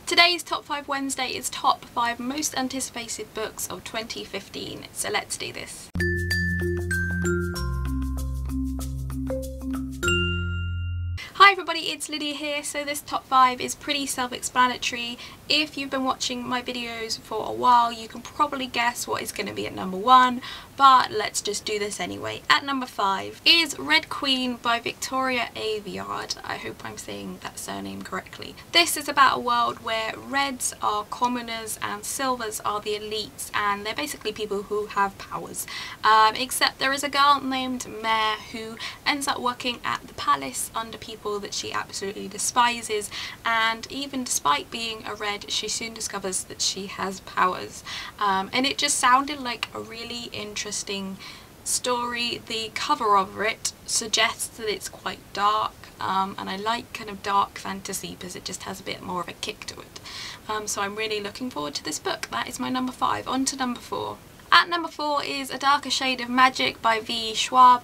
Today's Top 5 Wednesday is top 5 most anticipated books of 2015, so let's do this. Hi everybody, it's Lydia here. So this top 5 is pretty self-explanatory. If you've been watching my videos for a while, you can probably guess what is going to be at number 1, but let's just do this anyway. At number 5 is Red Queen by Victoria Aveyard. I hope I'm saying that surname correctly. This is about a world where reds are commoners and silvers are the elites, and they're basically people who have powers. Except there is a girl named Mare who ends up working at the palace under people that she absolutely despises, and even despite being a red, she soon discovers that she has powers. And it just sounded like a really interesting story. The cover of it suggests that it's quite dark, and I like kind of dark fantasy because it just has a bit more of a kick to it. So I'm really looking forward to this book. That is my number 5. On to number 4. At number 4 is A Darker Shade of Magic by V. Schwab.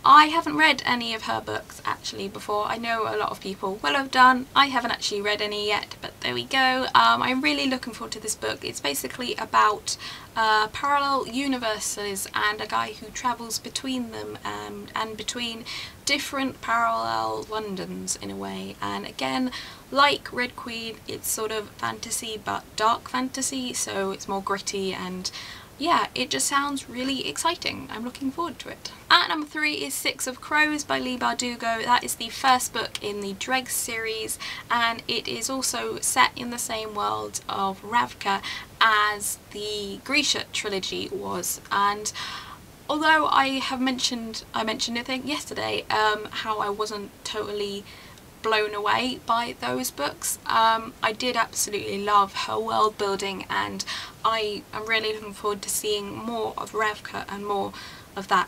I haven't read any of her books actually before. I know a lot of people will have done. I haven't actually read any yet, but there we go. I'm really looking forward to this book. It's basically about parallel universes and a guy who travels between them and between different parallel Londons in a way. And again, like Red Queen, it's sort of fantasy but dark fantasy, so it's more gritty, and yeah, it just sounds really exciting. I'm looking forward to it. At number 3 is Six of Crows by Leigh Bardugo. That is the first book in the Dregs series, and it is also set in the same world of Ravka as the Grisha trilogy was. And although I mentioned I think yesterday how I wasn't totally blown away by those books, I did absolutely love her world building, and I am really looking forward to seeing more of Ravka and more of that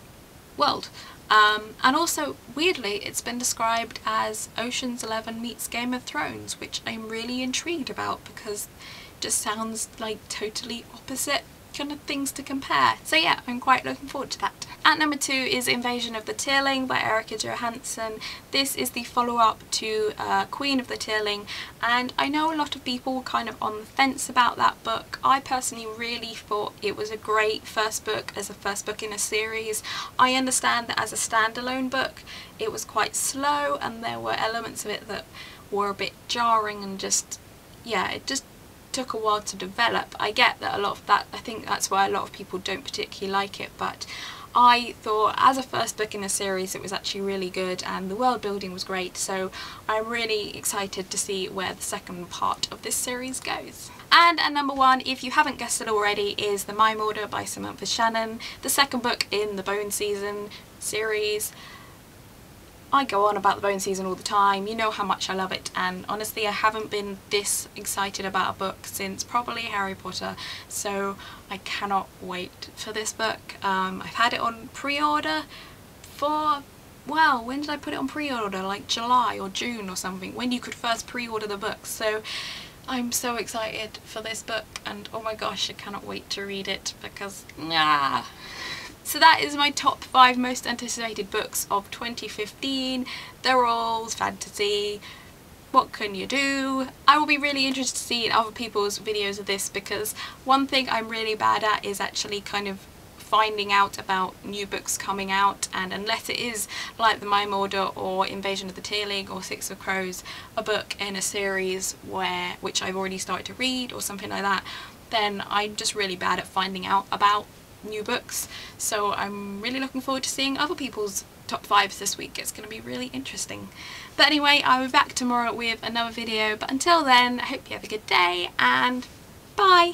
world. And also, weirdly, it's been described as Ocean's 11 meets Game of Thrones, which I'm really intrigued about because it just sounds like totally opposite kind of things to compare. So yeah, I'm quite looking forward to that. At number 2 is Invasion of the Tearling by Erica Johansson. This is the follow-up to Queen of the Tearling, and I know a lot of people were kind of on the fence about that book. I personally really thought it was a great first book as a first book in a series. I understand that as a standalone book it was quite slow and there were elements of it that were a bit jarring, and just, yeah, it just took a while to develop. I get that a lot of that, I think that's why a lot of people don't particularly like it, but I thought as a first book in a series it was actually really good and the world building was great, so I'm really excited to see where the second part of this series goes. And at number 1, if you haven't guessed it already, is The Mime Order by Samantha Shannon, the second book in the Bone Season series. I go on about the Bone Season all the time, you know how much I love it, and honestly I haven't been this excited about a book since probably Harry Potter, so I cannot wait for this book. I've had it on pre-order for, well, when did I put it on pre-order? Like July or June or something, when you could first pre-order the book, so I'm so excited for this book, and oh my gosh, I cannot wait to read it because, nah. So that is my top 5 most anticipated books of 2015. They're all fantasy. What can you do? I will be really interested to see other people's videos of this, because one thing I'm really bad at is actually kind of finding out about new books coming out, and unless it is like The Mime Order or Invasion of the Tearling or Six of Crows, a book in a series which I've already started to read or something like that, then I'm just really bad at finding out about new books. So I'm really looking forward to seeing other people's top 5s this week. It's going to be really interesting. But anyway, I'll be back tomorrow with another video, but until then I hope you have a good day and bye!